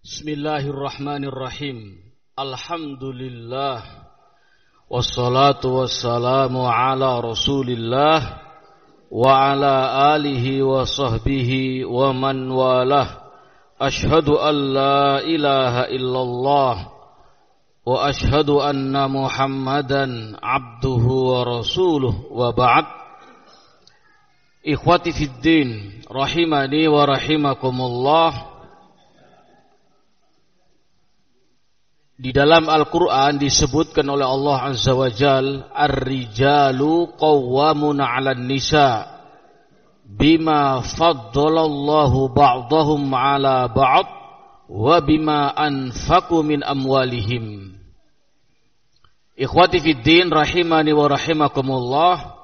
Bismillahirrahmanirrahim. Alhamdulillah. Wassalatu wassalamu ala Rasulillah wa ala alihi wa sahbihi wa man walah. Ashhadu an la ilaha illallah wa ashhadu anna Muhammadan abduhu wa rasuluh wa ba'd. Ikhwati fid din, rahimani wa rahimakumullah. Di dalam Al-Quran disebutkan oleh Allah Azza wa Jal, Ar-rijalu qawwamuna 'alan nisa bima faddalallahu ba'dahum 'ala ba'd wa bima anfaqu min amwalihim. Ikhwati fid din, rahimani wa rahimakumullah.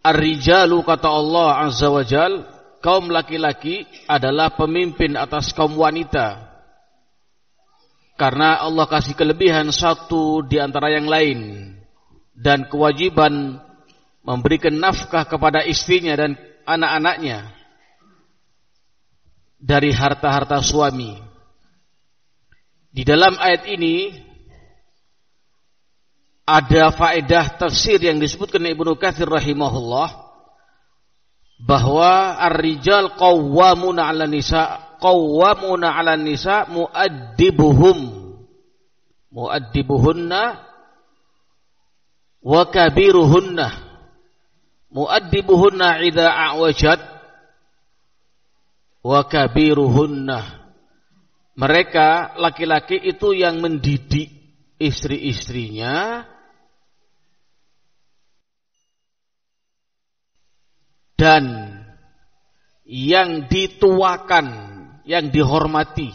Ar-rijalu, kata Allah Azza wa Jal, kaum laki-laki adalah pemimpin atas kaum wanita. Karena Allah kasih kelebihan satu di antara yang lain dan kewajiban memberikan nafkah kepada istrinya dan anak-anaknya dari harta-harta suami. Di dalam ayat ini ada faedah tafsir yang disebutkan Ibnu Katsir rahimahullah, bahwa ar-rijal qawwamuna 'alan nisa, qawwamuna 'alan nisa muaddibuhunna wa kabiruhunna. Muaddibuhunna idza a'wajat wa kabiruhunna. Mereka laki-laki itu yang mendidik istri-istrinya dan yang dituakan, yang dihormati.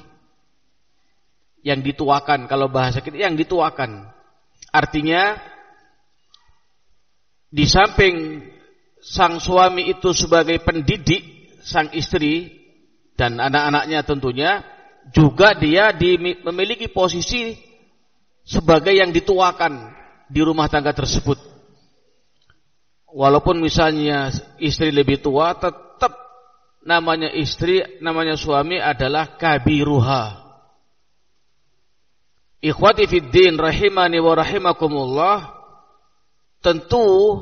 Yang dituakan, kalau bahasa kita yang dituakan. Artinya di samping sang suami itu sebagai pendidik sang istri dan anak-anaknya tentunya, juga dia memiliki posisi sebagai yang dituakan di rumah tangga tersebut. Walaupun misalnya istri lebih tua, tetap namanya istri, namanya suami adalah kabiruha. Ikhwati fid din, rahimani wa rahimakumullah. Tentu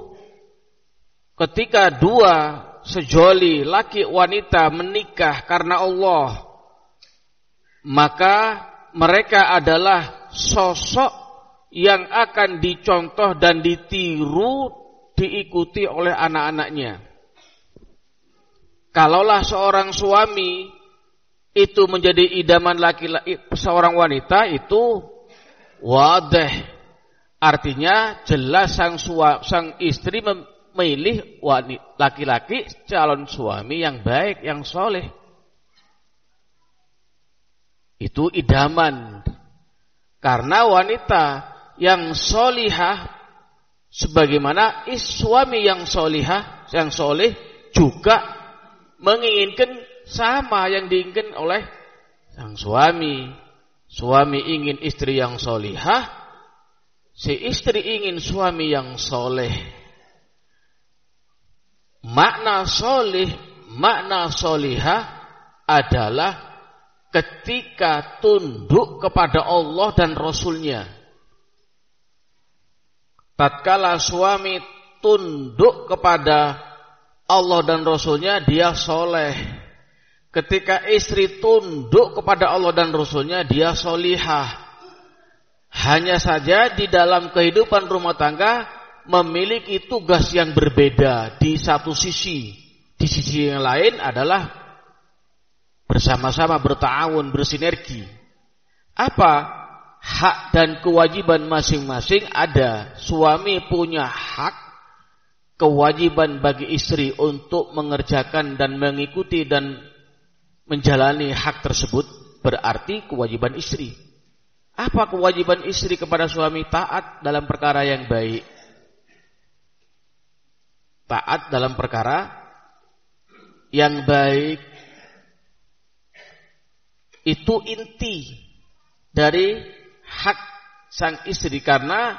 ketika dua sejoli laki wanita menikah karena Allah, maka mereka adalah sosok yang akan dicontoh dan ditiru, diikuti oleh anak-anaknya. Kalaulah seorang suami itu menjadi idaman laki-laki seorang wanita, itu wadah. Artinya jelas sang istri memilih laki-laki calon suami yang baik, yang soleh. Itu idaman. Karena wanita yang solihah, sebagaimana suami yang solihah, yang soleh juga menginginkan sama yang diinginkan oleh sang suami. Suami ingin istri yang solihah, si istri ingin suami yang soleh. Makna soleh, makna solihah adalah ketika tunduk kepada Allah dan Rasulnya. Tatkala suami tunduk kepada Allah dan Rasulnya, dia soleh. Ketika istri tunduk kepada Allah dan Rasulnya, dia solihah. Hanya saja di dalam kehidupan rumah tangga memiliki tugas yang berbeda di satu sisi. Di sisi yang lain adalah bersama-sama berta'awun, bersinergi. Apa hak dan kewajiban masing-masing? Ada. Suami punya hak, kewajiban bagi istri untuk mengerjakan dan mengikuti dan menjalani hak tersebut. Berarti kewajiban istri. Apa kewajiban istri kepada suami? Taat dalam perkara yang baik. Taat dalam perkara yang baik. Itu inti dari hak sang istri. Karena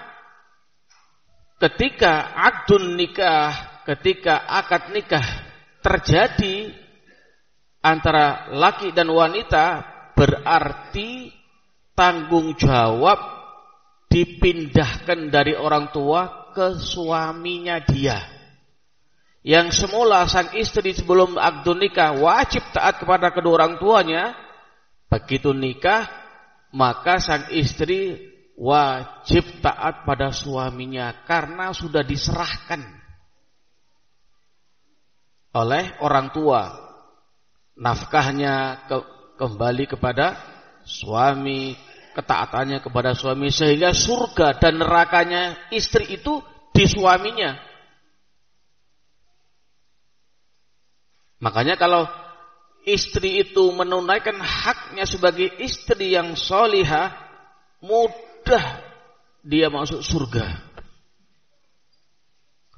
ketika akdun nikah, ketika akad nikah terjadi, antara laki dan wanita berarti tanggung jawab dipindahkan dari orang tua ke suaminya dia. Yang semula sang istri sebelum akad nikah wajib taat kepada kedua orang tuanya, begitu nikah maka sang istri wajib taat pada suaminya karena sudah diserahkan oleh orang tua. Nafkahnya kembali kepada suami, ketaatannya kepada suami, sehingga surga dan nerakanya istri itu di suaminya. Makanya kalau istri itu menunaikan haknya sebagai istri yang solihah, mudah dia masuk surga.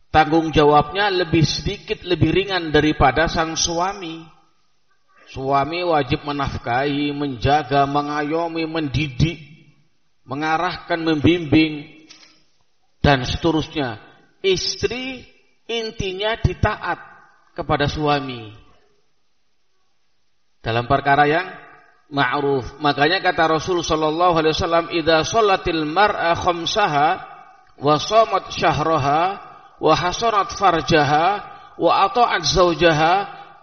Tanggung jawabnya lebih sedikit, lebih ringan daripada sang suami. Suami wajib menafkahi, menjaga, mengayomi, mendidik, mengarahkan, membimbing, dan seterusnya. Istri intinya ditaat kepada suami dalam perkara yang ma'ruf. Makanya kata Rasul sallallahu alaihi wasallam, "Idza sholatil mar'a khamsaha wa shamat syahraha wa hasanat farjaha wa ata'at zawjaha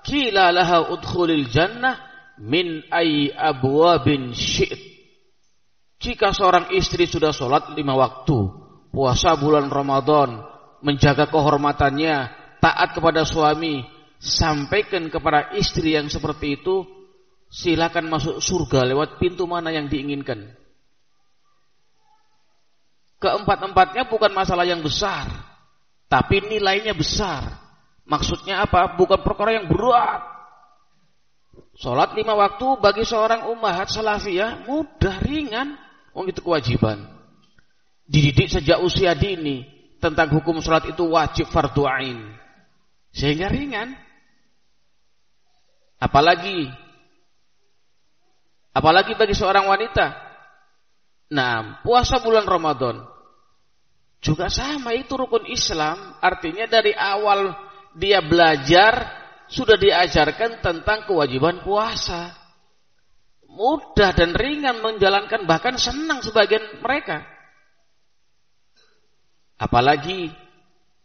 qila laha udkhulil jannah min ayyi abwabin syi'at." Jika seorang istri sudah sholat 5 waktu, puasa bulan Ramadan, menjaga kehormatannya, taat kepada suami, sampaikan kepada istri yang seperti itu, silakan masuk surga lewat pintu mana yang diinginkan. Keempat-empatnya bukan masalah yang besar, tapi nilainya besar. Maksudnya apa? Bukan perkara yang berat. Sholat 5 waktu bagi seorang ummahat salafiyah mudah, ringan. Itu kewajiban. Dididik sejak usia dini tentang hukum sholat itu wajib fardhu ain, sehingga ringan. Apalagi bagi seorang wanita. Nah, puasa bulan Ramadan juga sama, itu rukun Islam. Artinya dari awal dia belajar sudah diajarkan tentang kewajiban puasa. Mudah dan ringan menjalankan, bahkan senang sebagian mereka. Apalagi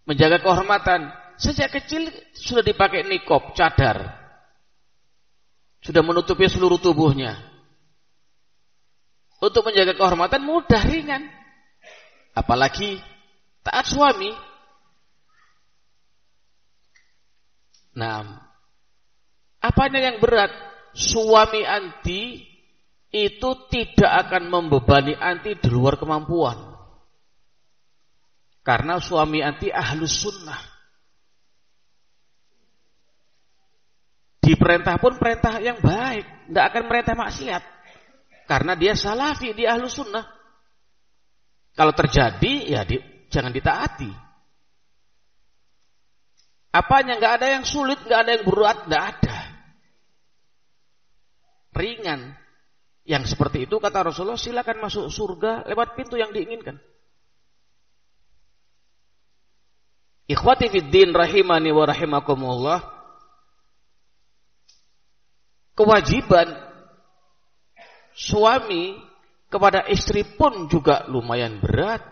menjaga kehormatan. Sejak kecil sudah dipakai niqab, cadar. Sudah menutupi seluruh tubuhnya. Untuk menjaga kehormatan mudah, ringan. Apalagi taat suami. Nah, apanya yang berat? Suami anti itu tidak akan membebani anti di luar kemampuan. Karena suami anti ahlus sunnah. Diperintah pun perintah yang baik, tidak akan perintah maksiat. Karena dia salafi, dia ahlus sunnah. Kalau terjadi, ya jangan ditaati. Apanya? Nggak ada yang sulit, nggak ada yang berat, nggak ada. Ringan. Yang seperti itu kata Rasulullah, silakan masuk surga lewat pintu yang diinginkan. Ikhwati fiddin rahimani wa rahimakumullah. Kewajiban suami kepada istri pun juga lumayan berat.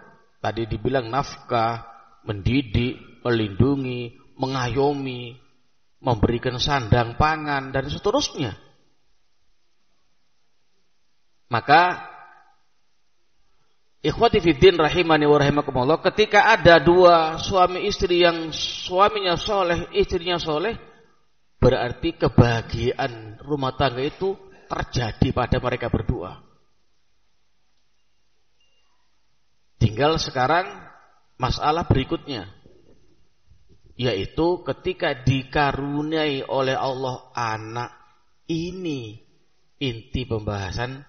Tadi dibilang nafkah, mendidik, melindungi, mengayomi, memberikan sandang pangan, dan seterusnya. Maka ikhwati fiddin rahimani wa rahimakumullah, ketika ada 2 suami istri yang suaminya soleh, istrinya soleh, berarti kebahagiaan rumah tangga itu terjadi pada mereka berdua. Tinggal sekarang masalah berikutnya, yaitu ketika dikaruniai oleh Allah anak. Ini inti pembahasan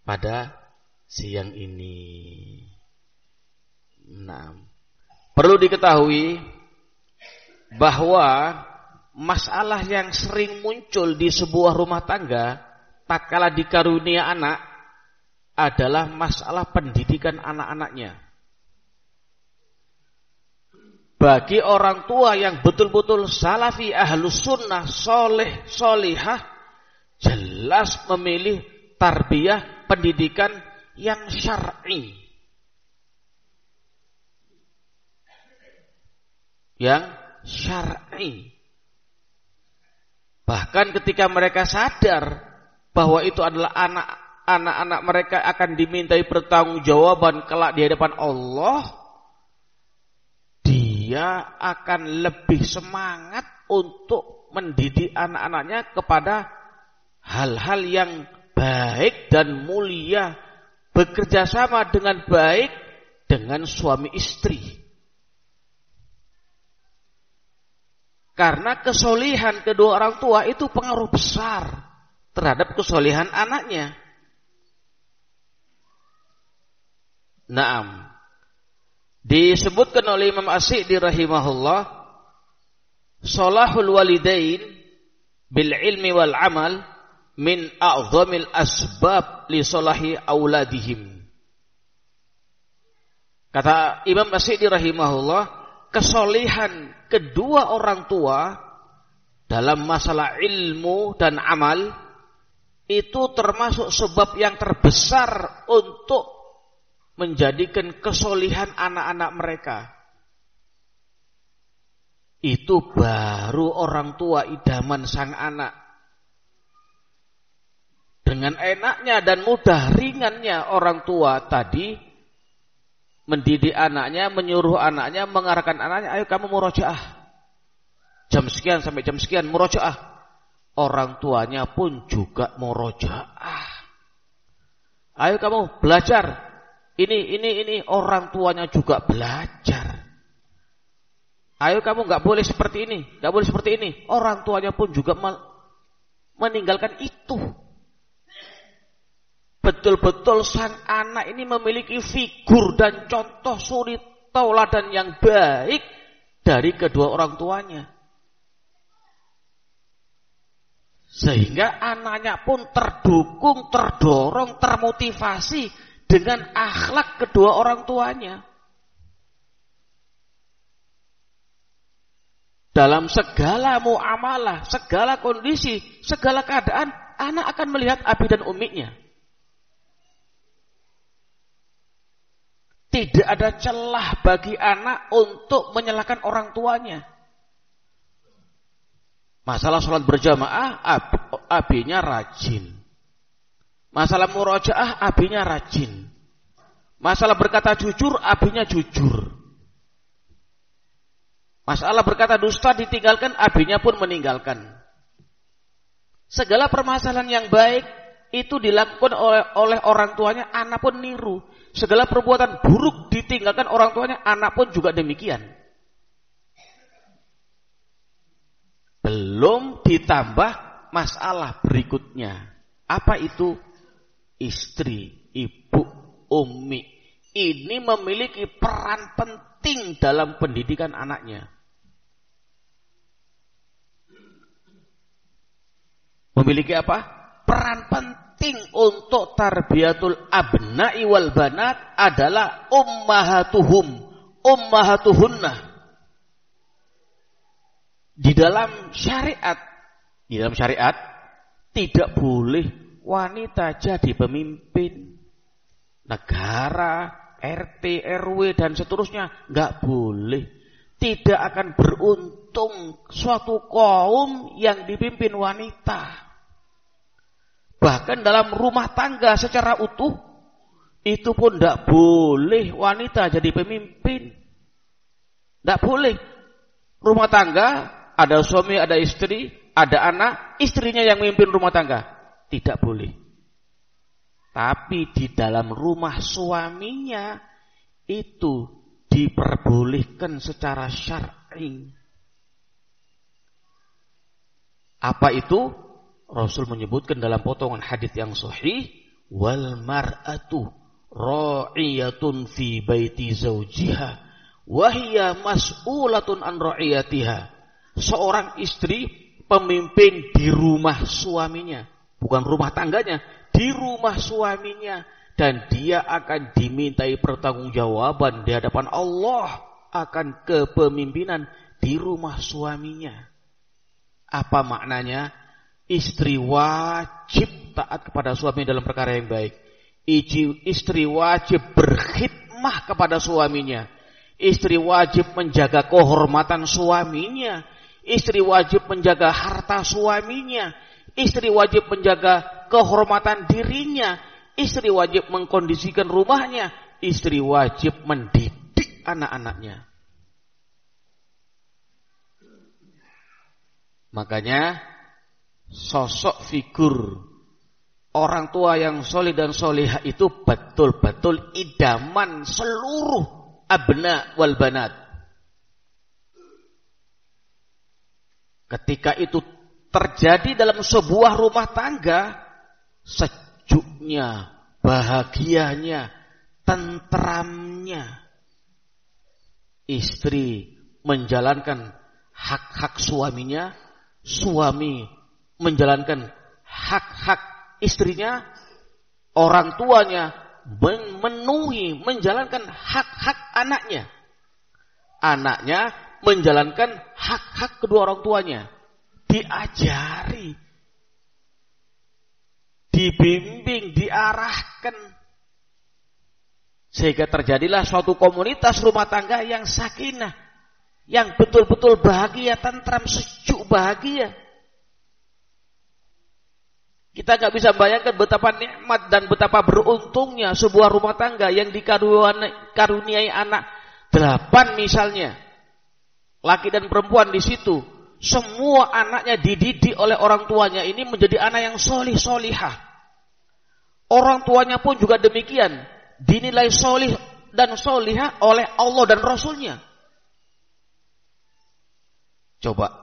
pada siang ini. Nah, perlu diketahui bahwa masalah yang sering muncul di sebuah rumah tangga tatkala dikarunia anak adalah masalah pendidikan anak-anaknya. bagi orang tua yang betul-betul salafi ahlus sunnah soleh solihah, jelas memilih tarbiyah pendidikan yang syar'i, yang syar'i. Bahkan ketika mereka sadar bahwa itu adalah anak-anak mereka akan dimintai pertanggungjawaban kelak di hadapan Allah, dia akan lebih semangat untuk mendidik anak-anaknya kepada hal-hal yang baik dan mulia, bekerja sama dengan baik dengan suami istri. Karena kesolihan kedua orang tua itu pengaruh besar terhadap kesolihan anaknya. Naam. Disebutkan oleh Imam As-Sa'di rahimahullah, salahul walidain bil ilmi wal amal min a'zamil asbab li salahi auladihim. Kata Imam As-Sa'di rahimahullah, kesolihan kedua orang tua dalam masalah ilmu dan amal itu termasuk sebab yang terbesar untuk menjadikan kesolihan anak-anak mereka. Itu baru orang tua idaman sang anak. Dengan enaknya dan mudah ringannya orang tua tadi mendidik anaknya, menyuruh anaknya, mengarahkan anaknya, ayo kamu murojaah. Jam sekian sampai jam sekian murojaah. Orang tuanya pun juga murojaah. Ayo kamu belajar. Ini orang tuanya juga belajar. Ayo kamu enggak boleh seperti ini, enggak boleh seperti ini. Orang tuanya pun juga meninggalkan itu. Betul-betul sang anak ini memiliki figur dan contoh suri tauladan yang baik dari kedua orang tuanya. Sehingga anaknya pun terdukung, terdorong, termotivasi dengan akhlak kedua orang tuanya. Dalam segala muamalah, segala kondisi, segala keadaan, anak akan melihat abi dan uminya. Tidak ada celah bagi anak untuk menyalahkan orang tuanya. Masalah sholat berjamaah, abinya rajin. Masalah murojaah, abinya rajin. Masalah berkata jujur, abinya jujur. Masalah berkata dusta ditinggalkan, abinya pun meninggalkan. Segala permasalahan yang baik itu dilakukan oleh orang tuanya, anak pun niru. Segala perbuatan buruk ditinggalkan orang tuanya, anak pun juga demikian. Belum ditambah masalah berikutnya. Apa itu? Istri, ibu, umi. Ini memiliki peran penting dalam pendidikan anaknya. Memiliki apa? Peran penting untuk tarbiyatul abna'i wal banat adalah ummahatuhunna. Di dalam syariat tidak boleh wanita jadi pemimpin negara, RT, RW dan seterusnya, enggak boleh. Tidak akan beruntung suatu kaum yang dipimpin wanita. Bahkan dalam rumah tangga secara utuh, itu pun tidak boleh wanita jadi pemimpin. Tidak boleh. Rumah tangga, ada suami, ada istri, ada anak, istrinya yang memimpin rumah tangga. Tidak boleh. Tapi di dalam rumah suaminya, itu diperbolehkan secara syar'i. Apa itu? Rasul menyebutkan dalam potongan hadis yang sahih, wal mar'atu ra'iyatun fi baiti zawjiha wa hiya mas'ulatun an ra'iyatiha. Seorang istri pemimpin di rumah suaminya, bukan rumah tangganya, di rumah suaminya, dan dia akan dimintai pertanggungjawaban di hadapan Allah akan kepemimpinan di rumah suaminya. Apa maknanya? Istri wajib taat kepada suami dalam perkara yang baik. Istri wajib berkhidmah kepada suaminya. Istri wajib menjaga kehormatan suaminya. Istri wajib menjaga harta suaminya. Istri wajib menjaga kehormatan dirinya. Istri wajib mengkondisikan rumahnya. Istri wajib mendidik anak-anaknya. Makanya sosok figur orang tua yang soleh dan solehah itu betul-betul idaman seluruh abna wal banat. Ketika itu terjadi dalam sebuah rumah tangga, sejuknya, bahagianya, tentramnya, istri menjalankan hak-hak suaminya, suami menjalankan hak-hak istrinya, orang tuanya memenuhi, menjalankan hak-hak anaknya. Anaknya menjalankan hak-hak kedua orang tuanya. Diajari, dibimbing, diarahkan. Sehingga terjadilah suatu komunitas rumah tangga yang sakinah, yang betul-betul bahagia, tentram, sejuk, bahagia. Kita gak bisa bayangkan betapa nikmat dan betapa beruntungnya sebuah rumah tangga yang dikaruniai anak 8 misalnya. Laki dan perempuan di situ. Semua anaknya dididik oleh orang tuanya ini menjadi anak yang solih solihah. Orang tuanya pun juga demikian. Dinilai solih dan solihah oleh Allah dan Rasulnya. Coba.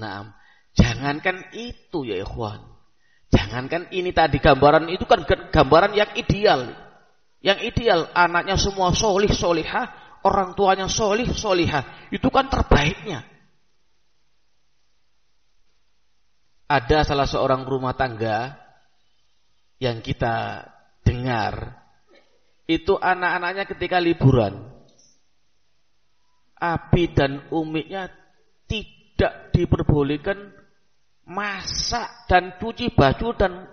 Nah, jangankan itu ya ikhwan. Jangankan ini tadi gambaran, itu kan gambaran yang ideal. Yang ideal anaknya semua solih solihah, orang tuanya solih solihah. Itu kan terbaiknya. Ada salah seorang rumah tangga yang kita dengar, itu anak-anaknya ketika liburan, abi dan umiknya tidak diperbolehkan masak dan cuci baju dan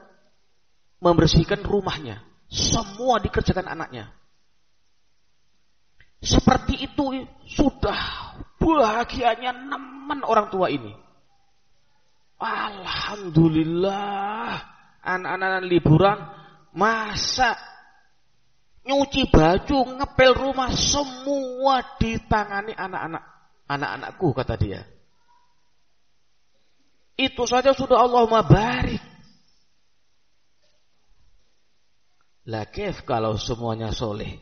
membersihkan rumahnya. Semua dikerjakan anaknya. Seperti itu sudah bahagianya nemen orang tua ini. Alhamdulillah, anak-anak liburan masak, nyuci baju, ngepel rumah, semua ditangani anak-anakku, kata dia. Itu saja sudah Allahumma barik. Lah kef kalau semuanya soleh.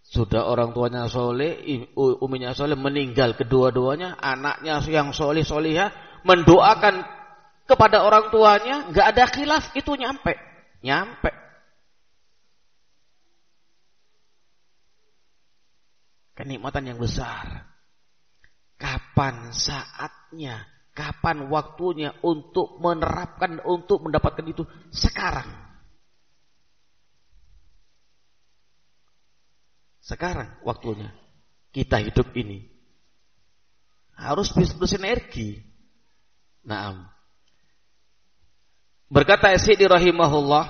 Sudah orang tuanya soleh, uminya soleh, meninggal kedua-duanya, anaknya yang soleh solihah mendoakan kepada orang tuanya, nggak ada khilaf, itu nyampe. Kenikmatan yang besar. Kapan saatnya, kapan waktunya untuk menerapkan, untuk mendapatkan itu? Sekarang. Sekarang waktunya. Kita hidup ini harus bersinergi. Naam. Berkata As-Sidi rahimahullah,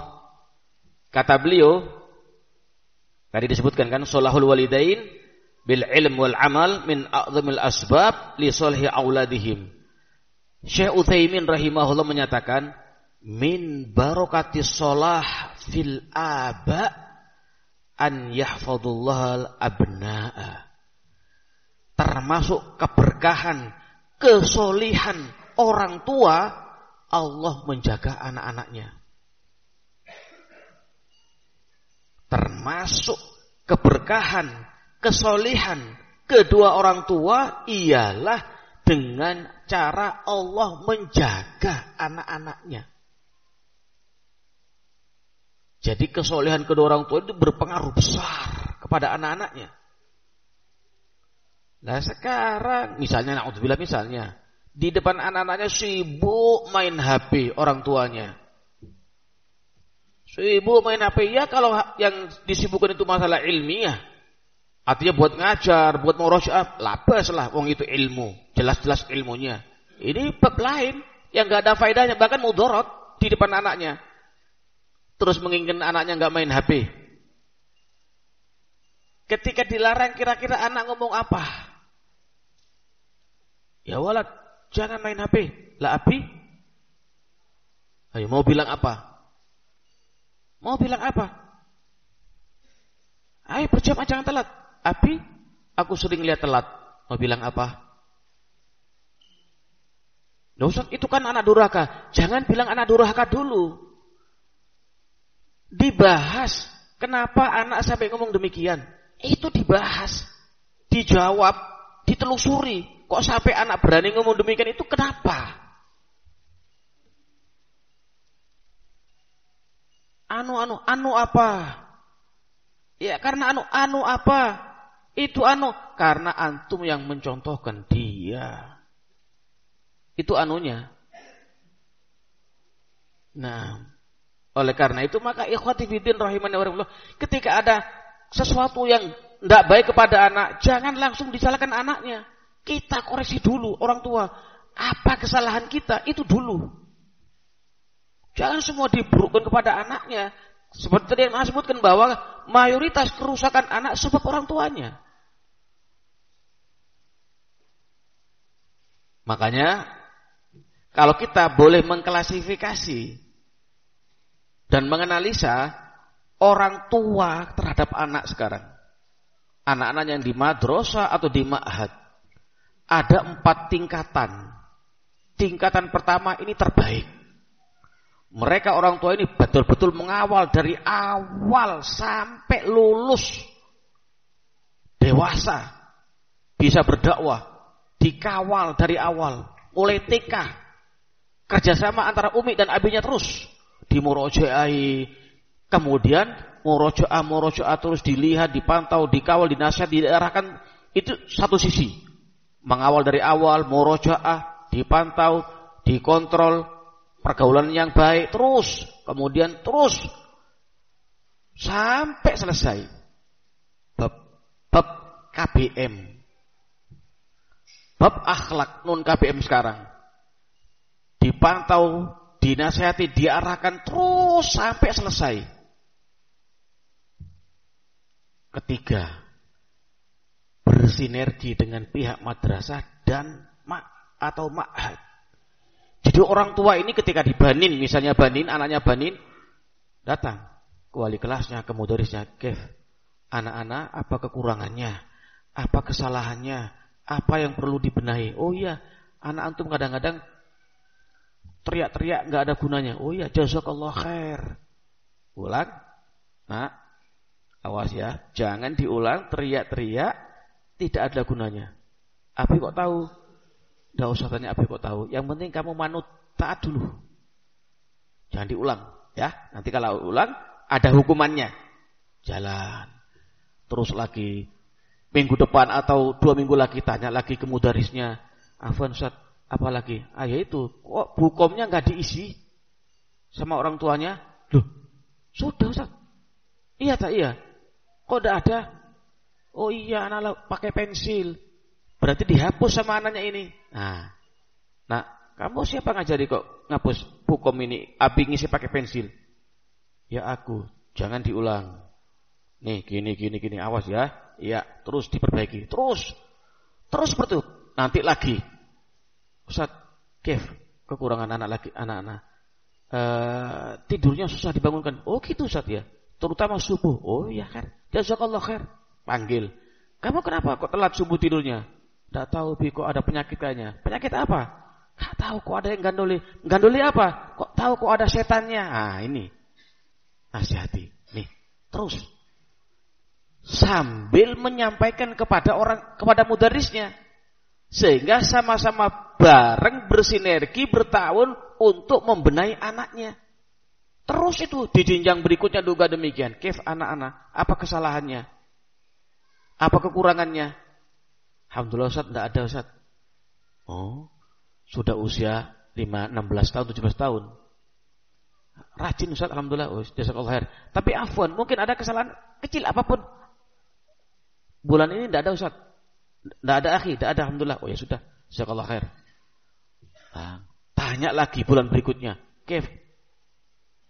kata beliau, tadi disebutkan kan, solahul walidain bil ilm wal amal min a'zamil asbab li solhi auladihim. Syekh Utsaimin rahimahullah menyatakan, min barakatis solah fil aba an yahfadullahal abna'a. Termasuk keberkahan, kesolihan orang tua, Allah menjaga anak-anaknya. Termasuk keberkahan, kesolihan kedua orang tua ialah dengan cara Allah menjaga anak-anaknya. Jadi kesolehan kedua orang tua itu berpengaruh besar kepada anak-anaknya. Nah sekarang misalnya, na'udzubillah, misalnya di depan anak-anaknya sibuk main HP orang tuanya. Sibuk main HP ya, kalau yang disibukkan itu masalah ilmiah. Artinya buat ngajar, buat murojaah, labas lah, wong itu ilmu, jelas-jelas ilmunya. Ini bab lain yang enggak ada faedahnya, bahkan mudarat di depan anaknya. Terus menginginkan anaknya enggak main HP. Ketika dilarang, kira-kira anak ngomong apa? Ya walad, jangan main HP. Lah abi? Ayo mau bilang apa? Mau bilang apa? Ayo berjamaah jangan telat. Abi, aku sering lihat telat. Mau bilang apa? Nah, Ustaz, itu kan anak durhaka. Jangan bilang anak durhaka dulu. Dibahas. Kenapa anak sampai ngomong demikian? Itu dibahas. Dijawab. Ditelusuri. Kok sampai anak berani ngomong demikian itu kenapa? Anu apa? Ya karena anu apa? Itu karena antum yang mencontohkan dia. Itu anunya. Nah, oleh karena itu maka ikhwati fiddin rahimani wa rahimakumullah, ketika ada sesuatu yang tidak baik kepada anak, jangan langsung disalahkan anaknya. Kita koreksi dulu orang tua. Apa kesalahan kita? Itu dulu. Jangan semua diburukkan kepada anaknya. Seperti tadi yang saya sebutkan bahwa mayoritas kerusakan anak sebab orang tuanya. Makanya kalau kita boleh mengklasifikasi dan menganalisa orang tua terhadap anak sekarang, anak-anak yang di madrasah atau di ma'had, ada 4 tingkatan. Tingkatan pertama ini terbaik. Mereka orang tua ini betul-betul mengawal dari awal sampai lulus dewasa, bisa berdakwah, dikawal dari awal, mulai TK, kerjasama antara umi dan abinya terus dimurojaai, kemudian murojaah terus dilihat, dipantau, dikawal, dinasihat, diarahkan. Itu satu sisi, mengawal dari awal, murojaah, dipantau, dikontrol, pergaulan yang baik terus, kemudian terus sampai selesai bab KBM, bab akhlak non KBM sekarang, dipantau, dinasihati, diarahkan terus sampai selesai. Ketiga, bersinergi dengan pihak madrasah dan atau ma'had. Jadi orang tua ini ketika dibanin, misalnya anaknya banin, datang ke wali kelasnya, ke mudarisnya, Kef, anak-anak apa kekurangannya, apa kesalahannya, apa yang perlu dibenahi. Oh iya, anak antum kadang-kadang teriak-teriak nggak ada gunanya. Oh iya, jazakallah khair. Ulang, nah, awas ya, jangan diulang teriak-teriak tidak ada gunanya. Abi kok tahu? Nggak usah tanya Abi kok tahu. Yang penting kamu manut, taat dulu. Jangan diulang, ya. Nanti kalau ulang ada hukumannya. Jalan. Terus lagi minggu depan atau 2 minggu lagi tanya lagi ke mudarisnya. Afwan Ustaz, apa lagi? Ah ya itu, kok hukumnya nggak diisi sama orang tuanya? Loh, sudah Ustaz. Iya tak iya? Kok enggak ada? Oh iya, anak pakai pensil. Berarti dihapus sama anaknya ini. Nah, kamu siapa ngajari kok ngapus hukum ini? Abi ngisi pakai pensil. Ya aku, jangan diulang. Nih, gini, awas ya. Iya, terus diperbaiki. Terus seperti itu. Nanti lagi. Ustaz, Kef, kekurangan anak-anak. Tidurnya susah dibangunkan. Oh gitu Ustaz ya. Terutama subuh. Oh iya kan. Jazakallah khair. Panggil. Kamu kenapa kok telat subuh tidurnya? Tidak tahu Bi, kok ada penyakit kayaknya. Penyakit apa? Tidak tahu kok ada yang gandoli. Gandoli apa? Kok tahu kok ada setannya? Ini. Nasihati. Nih, terus. Sambil menyampaikan kepada mudarisnya. Sehingga sama-sama bareng bersinergi bertahun untuk membenahi anaknya. Terus itu di jenjang berikutnya juga demikian. Kef anak-anak, apa kesalahannya? Apa kekurangannya? Alhamdulillah Ustaz, tidak ada Ustaz. Oh, sudah usia 16 tahun, 17 tahun. Rajin Ustaz, alhamdulillah. Oh, jazakallahu khair. Tapi afwan, mungkin ada kesalahan kecil apapun. Bulan ini tidak ada Ustaz. Tidak ada akhi, tidak ada alhamdulillah. Oh ya sudah, jazakallahu khair. Nah, tanya lagi bulan berikutnya. Kef.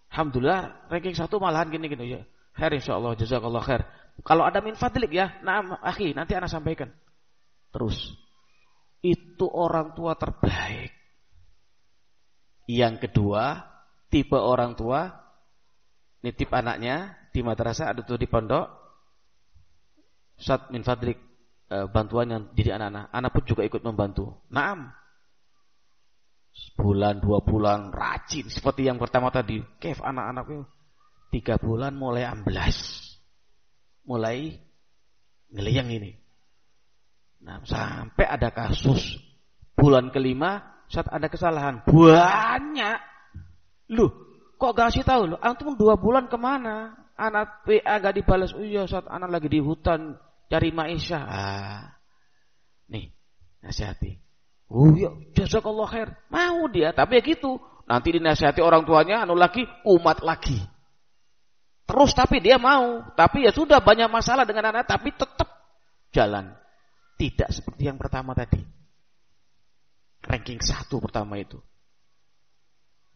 Alhamdulillah ranking 1 malahan gini-gini ya. Khair insyaallah, jazakallahu khair. Kalau ada min fadlik ya, nah akhi, nanti ana sampaikan. Terus. Itu orang tua terbaik. Yang kedua, tipe orang tua nitip anaknya di madrasah atau di pondok. Ustaz min fadlik bantuan yang didik anak-anak. Anak pun juga ikut membantu. Naam. Sebulan, 2 bulan rajin seperti yang pertama tadi. Kef anak-anaknya 3 bulan mulai amblas. Mulai ngeleyang ini. Nah, sampai ada kasus bulan kelima saat ada kesalahan banyak. Loh, kok gak kasih tahu? Loh, antum 2 bulan kemana? Anak PA gak dibalas. Oh iya, saat anak lagi di hutan cari maisha. Nih, nasihati. Oh iya, jazakallah khair. Mau dia, tapi ya gitu. Nanti dinasihati orang tuanya, lagi umat lagi. Terus tapi dia mau. Tapi ya sudah banyak masalah dengan anak, tapi tetap jalan. Tidak seperti yang pertama tadi. Ranking 1 pertama itu.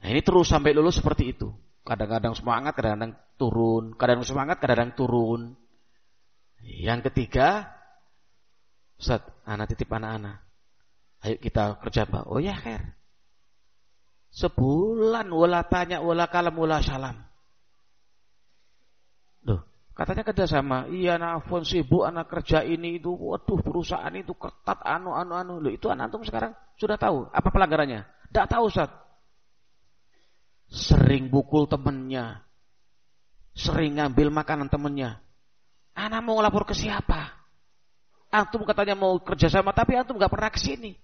Nah ini terus sampai lulus seperti itu. Kadang-kadang semangat, kadang-kadang turun. Kadang-kadang semangat, kadang-kadang turun. Yang ketiga, Ustaz, anak titip anak-anak. Ayo kita kerja Pak. Oh ya khair. Sebulan wala tanya, wala kalam, wala salam. Loh, katanya kerjasama. Iya anak afwan sibuk, anak kerja ini itu. Waduh perusahaan itu ketat, anu. Loh itu anak antum sekarang sudah tahu apa pelanggarannya? Tidak tahu Ustaz. Sering bukul temennya. Sering ngambil makanan temennya. Anak mau lapor ke siapa? Antum katanya mau kerjasama tapi antum gak pernah kesini.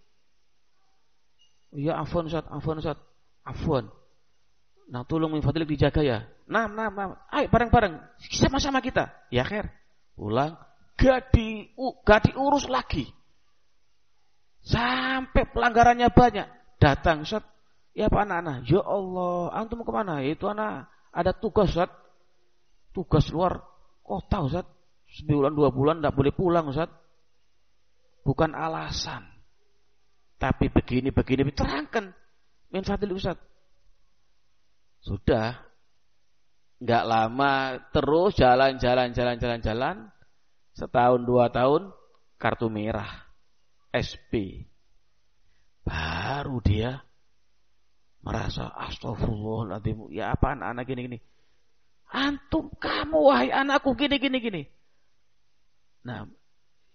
Iya afwan Ustaz. Nah tolong min fadlik dijaga ya. Nah. Ayo bareng-bareng. Sama-sama kita. Ya khair. Pulang. Gak diurus lagi. Sampai pelanggarannya banyak. Datang Ustaz. Ya Pak anak-anak. Ya Allah. Antum kemana? Itu anak ada tugas Ustaz. Tugas luar kota Ustaz. Sebulan 2 bulan tidak boleh pulang Ustaz. Bukan alasan. Tapi begini terangkan. Min fadlik Ustaz. Sudah. Enggak lama terus jalan. Setahun 2 tahun kartu merah. SP. Baru dia merasa astagfirullahaladzim. Ya apa anak-anak gini. Antum kamu wahai anakku gini. Nah,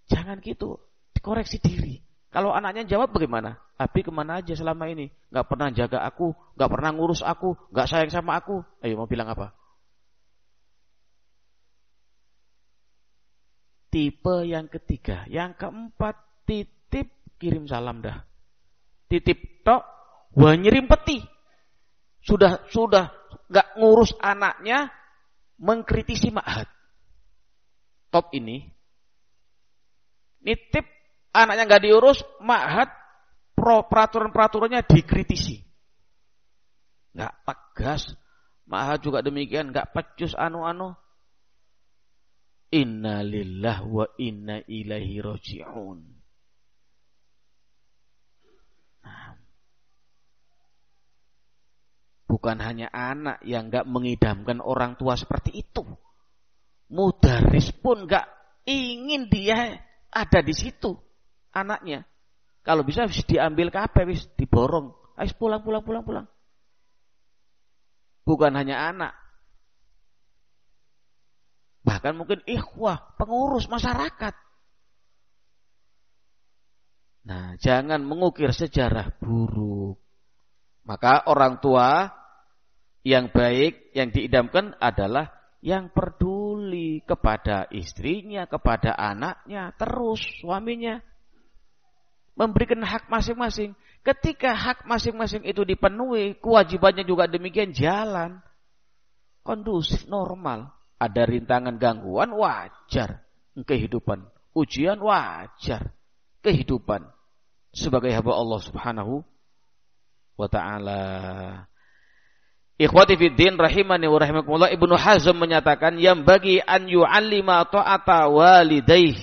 jangan gitu. Koreksi diri. Kalau anaknya jawab bagaimana? Abi kemana aja selama ini? Gak pernah jaga aku, gak pernah ngurus aku, gak sayang sama aku. Ayo mau bilang apa? Tipe yang ketiga. Yang keempat, titip kirim salam dah. Titip tok, wah nyirim peti. Sudah gak ngurus anaknya, mengkritisi ma'had. Top ini. Nitip anaknya gak diurus, ma'had peraturan-peraturannya dikritisi. Gak tegas. Ma'had juga demikian, gak pecus anu-anu. Inna lillah wa inna ilaihi raji'un. Nah, bukan hanya anak yang gak mengidamkan orang tua seperti itu. Mudaris pun gak ingin dia ada di situ anaknya. Kalau bisa diambil kabeh wis diborong. Ayo pulang. Bukan hanya anak. Bahkan mungkin ikhwah, pengurus masyarakat. Nah, jangan mengukir sejarah buruk. Maka orang tua yang baik, yang diidamkan adalah yang peduli kepada istrinya, kepada anaknya, terus suaminya. Memberikan hak masing-masing. Ketika hak masing-masing itu dipenuhi, kewajibannya juga demikian jalan. Kondusif, normal. Ada rintangan gangguan, wajar. Kehidupan. Ujian, wajar. Kehidupan. Sebagai hamba Allah subhanahu wa ta'ala. Ikhwati fiddin rahimani wa rahimakumullah, Ibnu Hazm menyatakan yang bagi an yu'allima ta'ata walidayh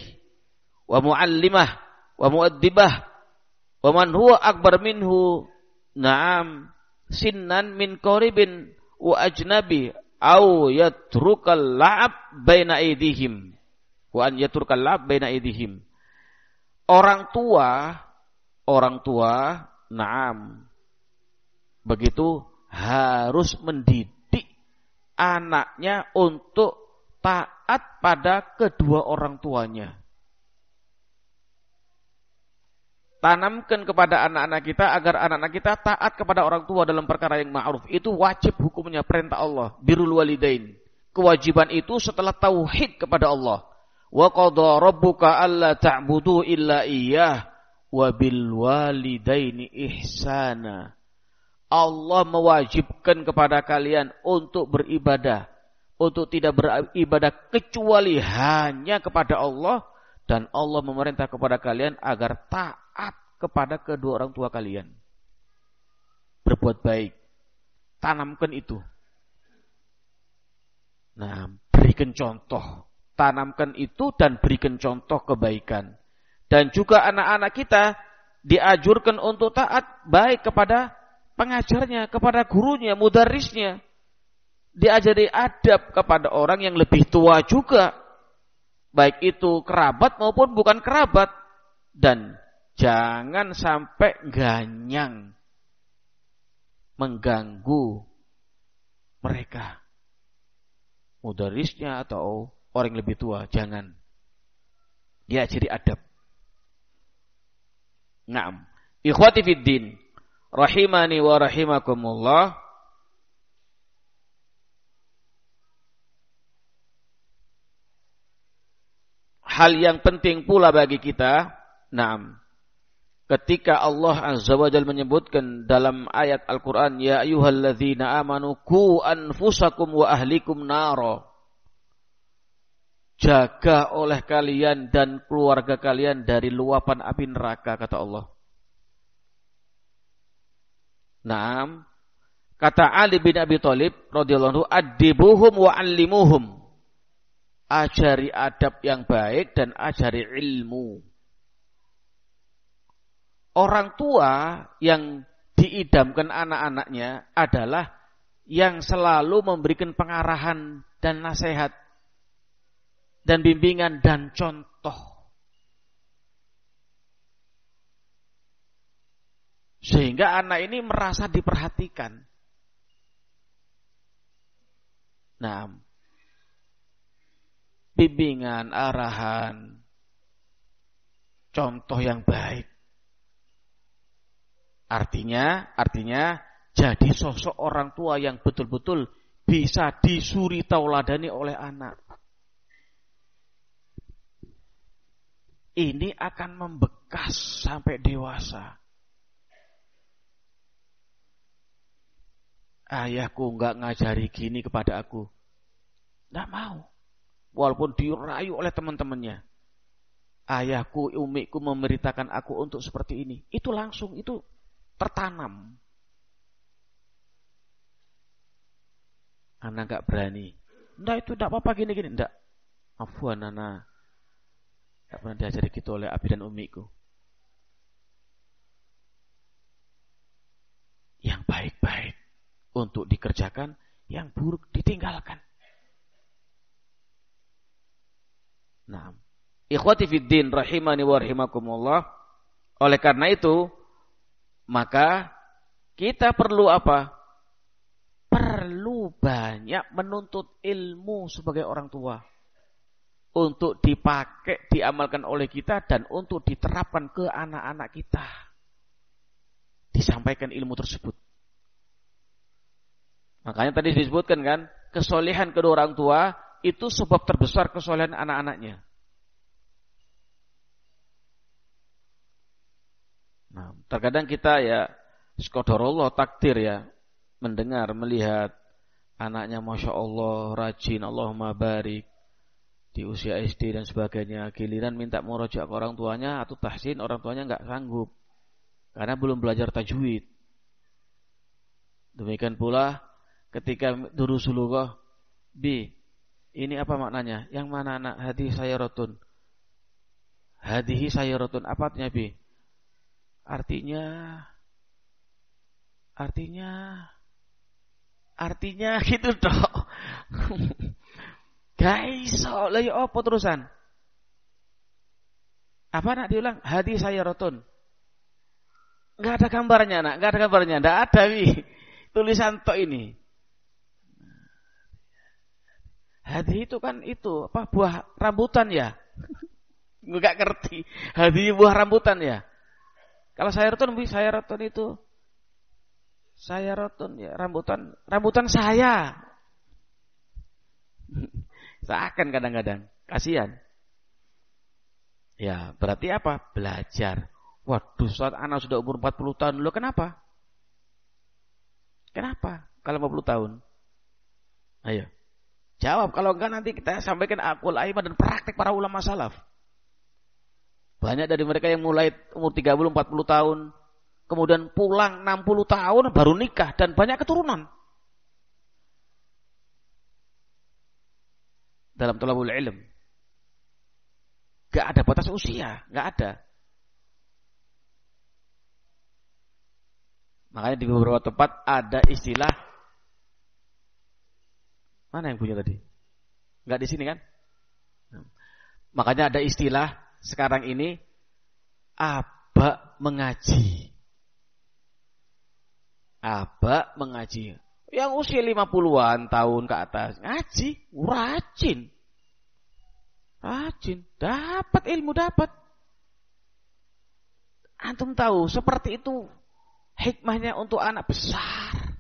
wa mu'allimah wa mu'addibah wa man huwa akbar minhu na'am sinnan min qaribin wa ajnabi au yatrukal la'ab baina aydihim wa an yatrukal la'ab baina aydihim. Orang tua na'am begitu harus mendidik anaknya untuk taat pada kedua orang tuanya. Tanamkan kepada anak-anak kita agar anak-anak kita taat kepada orang tua dalam perkara yang ma'ruf. Itu wajib hukumnya, perintah Allah. Birrul walidain. Kewajiban itu setelah tauhid kepada Allah. Wa qadha rabbuka alla ta'budu illa iyyah wa bil walidaini ihsana. Allah mewajibkan kepada kalian untuk beribadah, untuk tidak beribadah kecuali hanya kepada Allah, dan Allah memerintah kepada kalian agar taat kepada kedua orang tua kalian. Berbuat baik, tanamkan itu. Nah, berikan contoh, tanamkan itu dan berikan contoh kebaikan. Dan juga anak-anak kita diajurkan untuk taat baik kepada pengajarnya, kepada gurunya, mudarrisnya. Diajari adab kepada orang yang lebih tua juga. Baik itu kerabat maupun bukan kerabat. Dan jangan sampai ganyang mengganggu mereka. Mudarrisnya atau orang yang lebih tua, jangan. Diajari adab. Naam. Ikhwati fiddin rahimani wa rahimakumullah. Hal yang penting pula bagi kita, naam, ketika Allah Azza wa Jalla menyebutkan dalam ayat Al-Quran, ya ayyuhalladzina amanu qu anfusakum wa ahlikum naro. Jaga oleh kalian dan keluarga kalian dari luapan api neraka, kata Allah. Naam, kata Ali bin Abi Thalib radhiyallahu anhu, adibuhum wa allimuhum. Ajari adab yang baik dan ajari ilmu. Orang tua yang diidamkan anak-anaknya adalah yang selalu memberikan pengarahan dan nasihat dan bimbingan dan contoh. Sehingga anak ini merasa diperhatikan. Nah, bimbingan, arahan, contoh yang baik. Artinya jadi sosok orang tua yang betul-betul bisa disuri tauladani oleh anak. Ini akan membekas sampai dewasa. Ayahku enggak ngajari gini kepada aku. Enggak mau. Walaupun dirayu oleh teman-temannya. Ayahku, umiku memerintahkan aku untuk seperti ini. Itu langsung, itu tertanam. Anak enggak berani. Enggak, itu enggak apa-apa gini-gini. Enggak. Afwan, anak. Enggak pernah diajari gitu oleh abi dan umiku. Yang baik-baik untuk dikerjakan, yang buruk ditinggalkan. Nah, ikhwati fiddin rahimani wa rahimakumullah. Oleh karena itu, maka kita perlu apa? Perlu banyak menuntut ilmu sebagai orang tua. Untuk dipakai, diamalkan oleh kita dan untuk diterapkan ke anak-anak kita. Disampaikan ilmu tersebut. Makanya tadi disebutkan kan, kesolehan kedua orang tua itu sebab terbesar kesolehan anak-anaknya. Nah, terkadang kita ya, qadarullah takdir ya, mendengar, melihat anaknya Masya Allah, rajin, Allahumma barik, di usia SD dan sebagainya, giliran minta murojaah ke orang tuanya atau tahsin, orang tuanya nggak sanggup karena belum belajar tajwid. Demikian pula ketika Durusulullah, B, ini apa maknanya? Yang mana anak? Hadhihi sayyaratun. Hadhihi sayyaratun. Apa artinya, B? Artinya gitu toh. Guys, lah ya apa terusan? Apa nak diulang? Hadhihi sayyaratun. Enggak ada gambarnya, nak. Enggak ada gambarnya. Enggak ada, Bi. Tulisan tok ini. Hadi itu kan itu apa, buah rambutan ya? Enggak ngerti. Hadi buah rambutan ya. Kalau sayyaratun itu sayyaratun ya, rambutan saya. Seakan kadang-kadang kasihan. Ya, berarti apa? Belajar. Waduh, saat anak sudah umur 40 tahun, lo kenapa? Kenapa? Kalau 50 tahun? Ayo. Jawab, kalau enggak nanti kita sampaikan aqwal a'immah dan praktek para ulama salaf. Banyak dari mereka yang mulai umur 30, 40 tahun, kemudian pulang 60 tahun baru nikah dan banyak keturunan. Dalam thalabul ilm. Enggak ada batas usia, enggak ada. Makanya di beberapa tempat ada istilah, mana yang punya tadi? Enggak di sini kan? Makanya ada istilah sekarang ini aba mengaji. Aba mengaji. Yang usia 50-an tahun ke atas ngaji, rajin. Rajin, dapat ilmu, dapat. Antum tahu seperti itu hikmahnya untuk anak besar.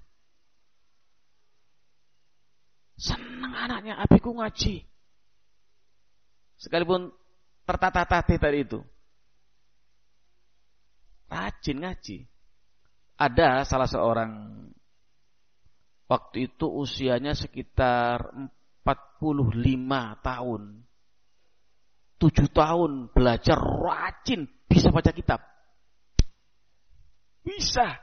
Senang anaknya, abiku ngaji. Sekalipun tertata-tata tadi itu. Rajin ngaji. Ada salah seorang, waktu itu usianya sekitar 45 tahun. 7 tahun belajar rajin, bisa baca kitab. Bisa.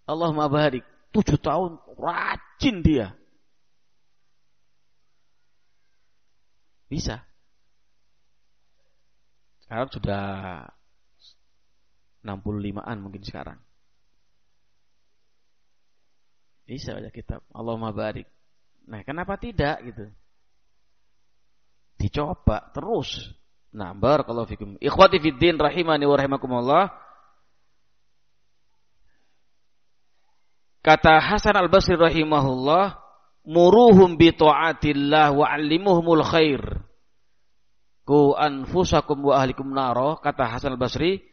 Allahumma barik. 7 tahun rajin dia. Bisa. Sekarang sudah 65-an mungkin sekarang. Bisa baca kitab. Allahumma barik. Nah, kenapa tidak gitu? Dicoba terus. Nah, barakallahu fikum. Ikhwati fiddin rahimani wa rahimakumullah. Kata Hasan Al-Basri rahimahullah, muruhum bi ta'atillah wa 'allimuhumul khair. Ku anfusakum wa ahlikum naro, kata Hasan Al-Basri,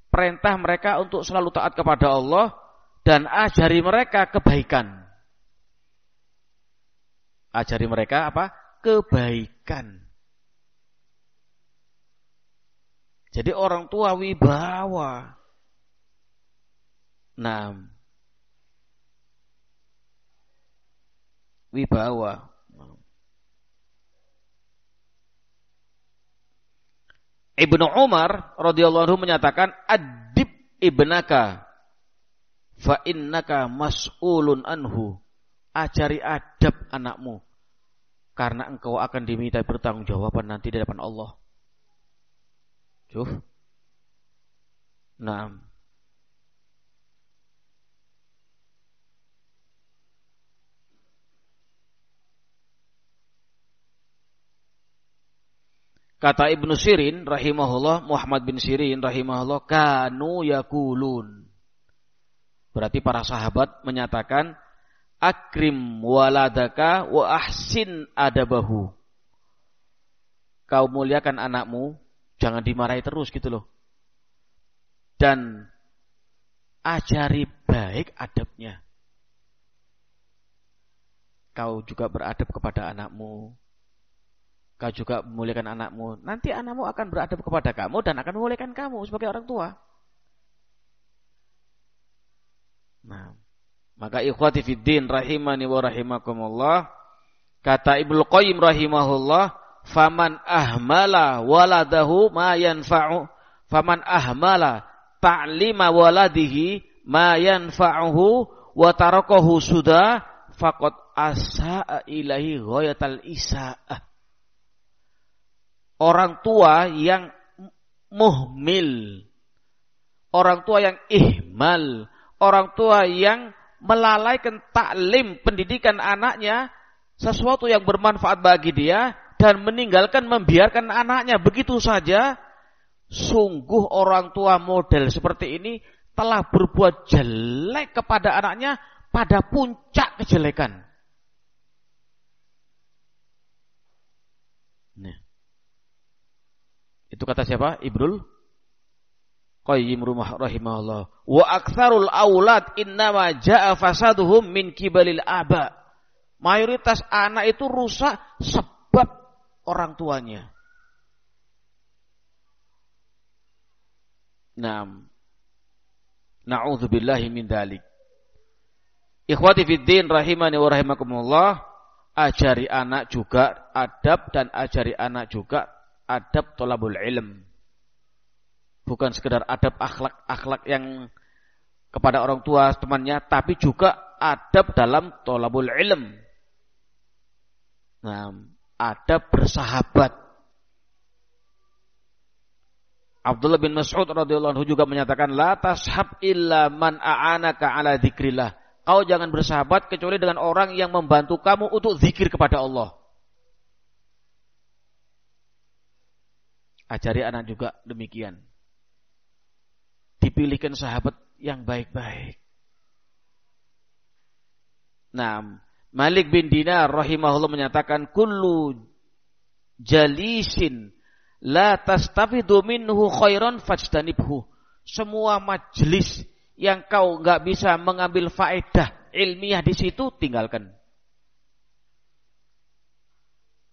perintah mereka untuk selalu taat kepada Allah dan ajari mereka kebaikan. Ajari mereka apa? Kebaikan. Jadi orang tua wibawa. Nah, wibawa. Ibnu Umar radhiyallahu anhu menyatakan, adib ibnaka fa innaka mas'ulun anhu. Ajari adab anakmu karena engkau akan diminta pertanggungjawaban nanti di hadapan Allah. Cuh. Naam. Kata Ibnu Sirin rahimahullah, Muhammad bin Sirin rahimahullah, kanu yakulun. Berarti para sahabat menyatakan, akrim waladaka wa ahsin adabahu. Kau muliakan anakmu, jangan dimarahi terus gitu loh. Dan ajari baik adabnya. Kau juga beradab kepada anakmu. Kau juga memuliakan anakmu. Nanti anakmu akan beradab kepada kamu dan akan memuliakan kamu sebagai orang tua. Nah, maka ikhwati fiddin rahimani wa rahimakumullah, kata Ibnu Qayyim rahimahullah, faman ahmala waladahu ma yanfa'u, faman ahmala ta'lima waladihi ma yanfa'uhu wa tarakahu suda faqad asa'a ilahi ghayatal isa'ah. Orang tua yang muhmil, orang tua yang ihmal, orang tua yang melalaikan taklim pendidikan anaknya, sesuatu yang bermanfaat bagi dia, dan meninggalkan membiarkan anaknya begitu saja, sungguh orang tua model seperti ini telah berbuat jelek kepada anaknya pada puncak kejelekan. Nah. Itu kata siapa? Ibnul Qayyim rahimahullah. Wa aktsarul aulad innama jaa fasaduhum min kibalil aba. Mayoritas anak itu rusak sebab orang tuanya. Naam. Na'udzubillahi min dzalik. Ikhwati fid din rahimani wa rahimakumullah, ajari anak juga adab dan ajari anak juga adab thalabul ilm. Bukan sekedar adab akhlak yang kepada orang tua temannya, tapi juga adab dalam thalabul ilm. Nah, adab bersahabat. Abdullah bin Mas'ud radhiyallahu anhu juga menyatakan, la tashab illa man a'anaka ala dzikrillah. Kau jangan bersahabat kecuali dengan orang yang membantu kamu untuk zikir kepada Allah. Ajari anak juga demikian. Dipilihkan sahabat yang baik-baik. Nah, Malik bin Dinar rahimahullah menyatakan, kullu jalisin la tastafidu minhu khairan fajtanibhu. Semua majelis yang kau enggak bisa mengambil faedah ilmiah di situ, tinggalkan.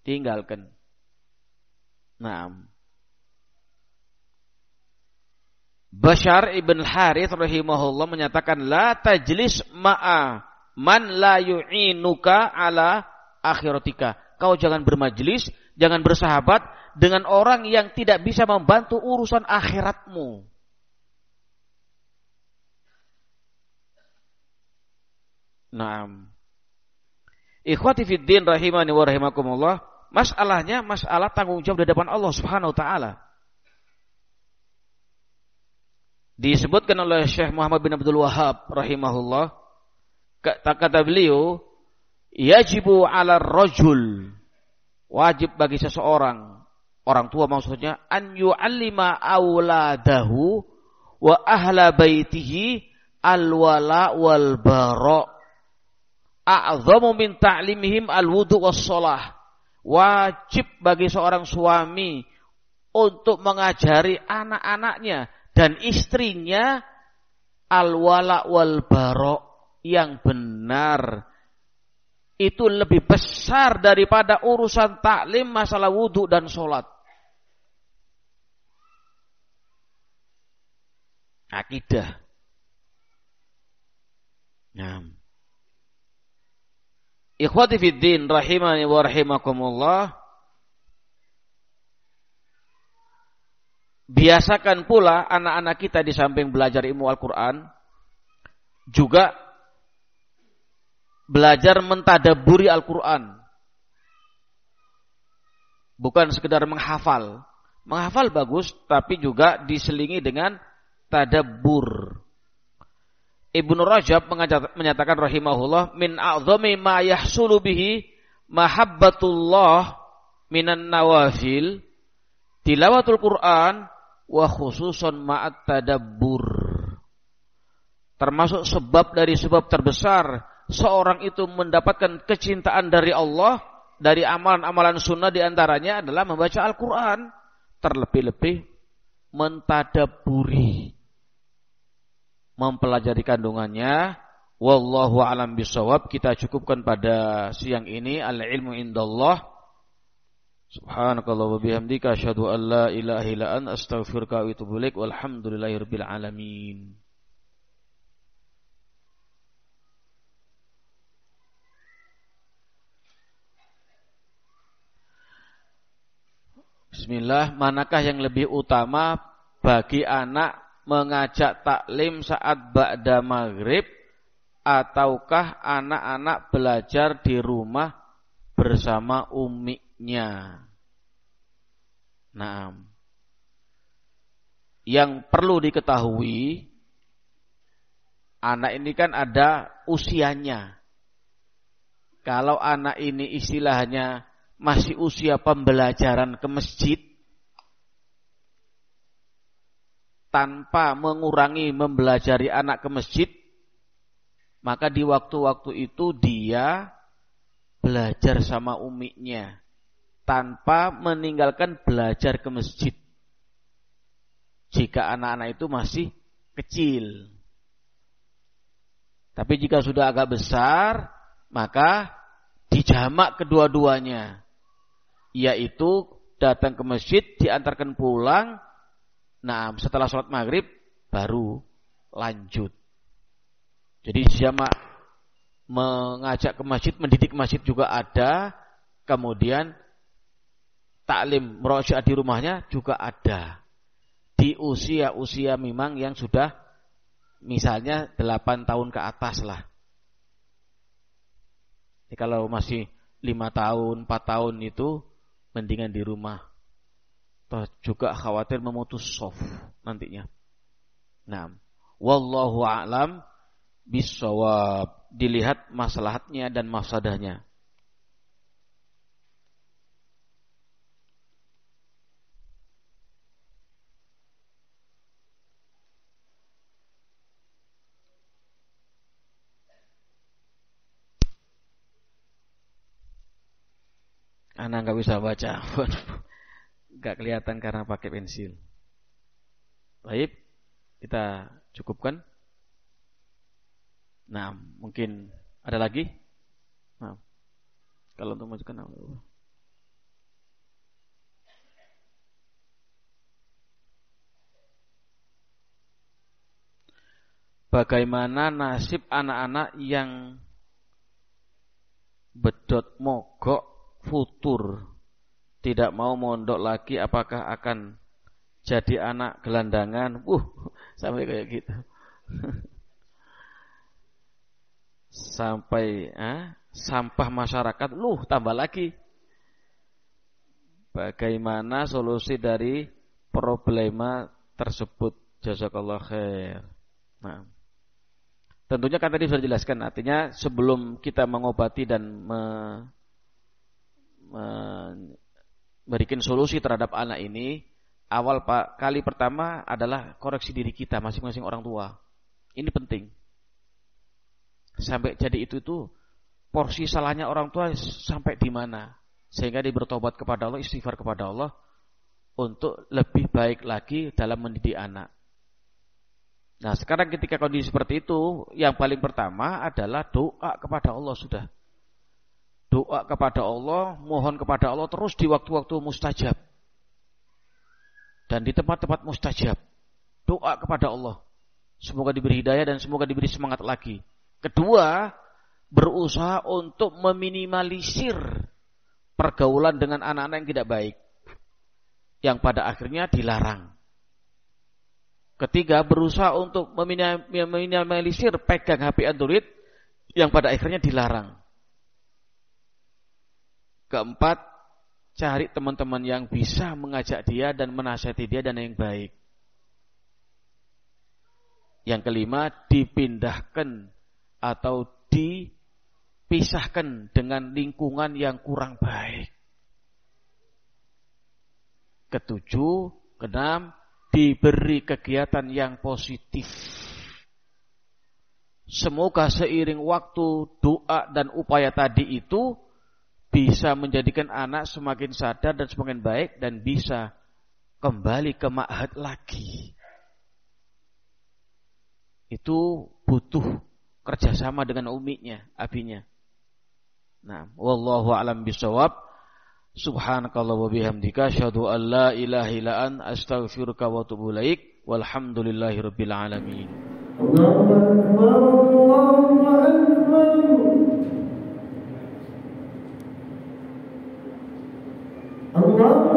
Tinggalkan. Nah, Bashar ibn Harith rahimahullah menyatakan, la tajlis ma'a man la yu'inuka ala akhiratika. Kau jangan bermajlis, jangan bersahabat dengan orang yang tidak bisa membantu urusan akhiratmu. Naam. Ikhwati fid din rahimani wa rahimakumullah, masalahnya masalah tanggung jawab di depan Allah Subhanahu wa taala. Disebutkan oleh Syekh Muhammad bin Abdul Wahhab rahimahullah, kata beliau, yajibu 'ala rajul, wajib bagi seseorang, orang tua maksudnya, an yu'allima auladahu wa ahla baitihi al-wala wal bara, a'zamu min ta'limihim al-wudu was shalah. Wajib bagi seorang suami untuk mengajari anak-anaknya dan istrinya al-wala wal bara yang benar. Itu lebih besar daripada urusan taklim masalah wudu dan sholat. Akidah. Nah. Ikhwati fid din rahimani wa rahimakumullah, biasakan pula anak-anak kita di samping belajar ilmu Al-Quran, juga belajar mentadabburi Al-Quran. Bukan sekedar menghafal. Menghafal bagus, tapi juga diselingi dengan tadabbur. Ibnu Rajab menyatakan rahimahullah, min a'zami ma yahsulu bihi mahabbatullah minan nawafil tilawatul Quran wa khususan ma'at tadabbur. Termasuk sebab dari sebab terbesar seorang itu mendapatkan kecintaan dari Allah, dari amalan-amalan sunnah diantaranya adalah membaca Al-Quran, terlebih-lebih mentadabburi, mempelajari kandungannya. Wallahu a'lam bishawab. Kita cukupkan pada siang ini. Al-ilmu indallah. Subhanakallah wa bihamdika asyhadu an la ilaha illa anta astaghfiruka wa atubu ilaik. Walhamdulillahirabbil alamin. Bismillah, manakah yang lebih utama bagi anak mengajak taklim saat ba'da maghrib ataukah anak-anak belajar di rumah bersama umiknya? Nah, yang perlu diketahui, anak ini kan ada usianya. Kalau anak ini istilahnya masih usia pembelajaran ke masjid, tanpa mengurangi mempelajari anak ke masjid, maka di waktu-waktu itu dia belajar sama umiknya tanpa meninggalkan belajar ke masjid. Jika anak-anak itu masih kecil. Tapi jika sudah agak besar, maka dijamak kedua-duanya. Yaitu datang ke masjid, diantarkan pulang. Nah, setelah sholat maghrib baru lanjut. Jadi jamak mengajak ke masjid, mendidik masjid juga ada. Kemudian taklim merojaah di rumahnya juga ada. Di usia-usia memang yang sudah misalnya 8 tahun ke atas lah. Jadi kalau masih 5 tahun, 4 tahun itu mendingan di rumah. Toh juga khawatir memutus shaf nantinya. Nah, wallahu a'lam bissawab. Dilihat maslahatnya dan mafsadahnya. Anak nggak bisa baca, nggak kelihatan karena pakai pensil. Baik, kita cukupkan. Nah, mungkin ada lagi. Nah, kalau untuk majukan, bagaimana nasib anak-anak yang bedot mogok futur, tidak mau mondok lagi, apakah akan jadi anak gelandangan? Sampai kayak gitu. Sampai sampah masyarakat, tambah lagi. Bagaimana solusi dari problema tersebut? Jazakallah khair. Nah, tentunya kan tadi sudah dijelaskan, artinya sebelum kita mengobati dan memberikan solusi terhadap anak ini, kali pertama adalah koreksi diri kita masing-masing orang tua. Ini penting. Sampai jadi itu porsi salahnya orang tua sampai di mana, sehingga dia bertobat kepada Allah, istighfar kepada Allah untuk lebih baik lagi dalam mendidik anak. Nah, sekarang ketika kondisi seperti itu, yang paling pertama adalah doa kepada Allah sudah. Doa kepada Allah, mohon kepada Allah terus di waktu-waktu mustajab. Dan di tempat-tempat mustajab. Doa kepada Allah. Semoga diberi hidayah dan semoga diberi semangat lagi. Kedua, berusaha untuk meminimalisir pergaulan dengan anak-anak yang tidak baik. Yang pada akhirnya dilarang. Ketiga, berusaha untuk meminimalisir pegang HP Android yang pada akhirnya dilarang. Keempat, cari teman-teman yang bisa mengajak dia dan menasihati dia dan yang baik. Yang kelima, dipindahkan atau dipisahkan dengan lingkungan yang kurang baik. Ketujuh, keenam, diberi kegiatan yang positif. Semoga seiring waktu, doa dan upaya tadi itu bisa menjadikan anak semakin sadar dan semakin baik dan bisa kembali ke ma'had lagi. Itu butuh kerjasama dengan umiknya, abinya. Nah, wallahu a'lam bishawab. Subhanakallah wa bihamdika asyhadu an la ilaha illa anta astaghfiruka wa atubu ilaik. Walhamdulillahirabbil alamin. Allahu akbar, Allahu akbar. Allahu akbar.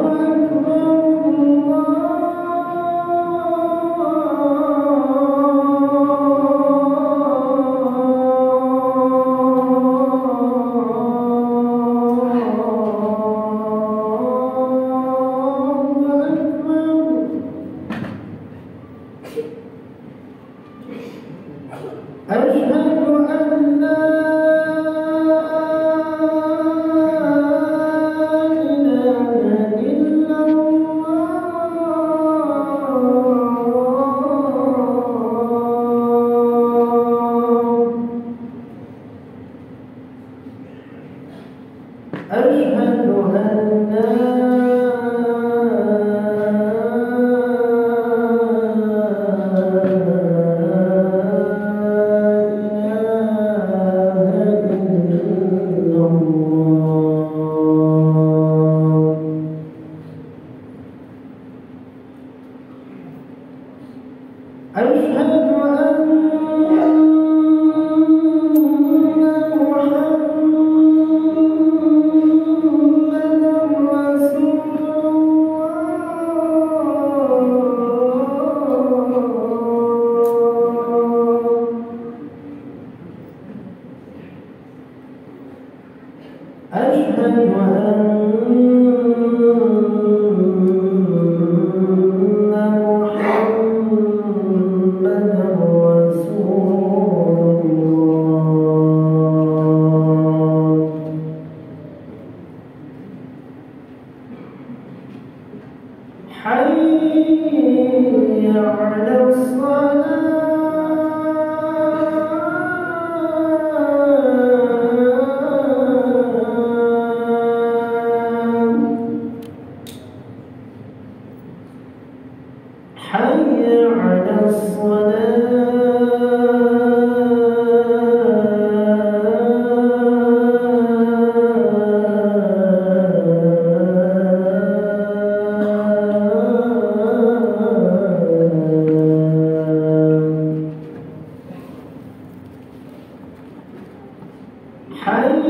حي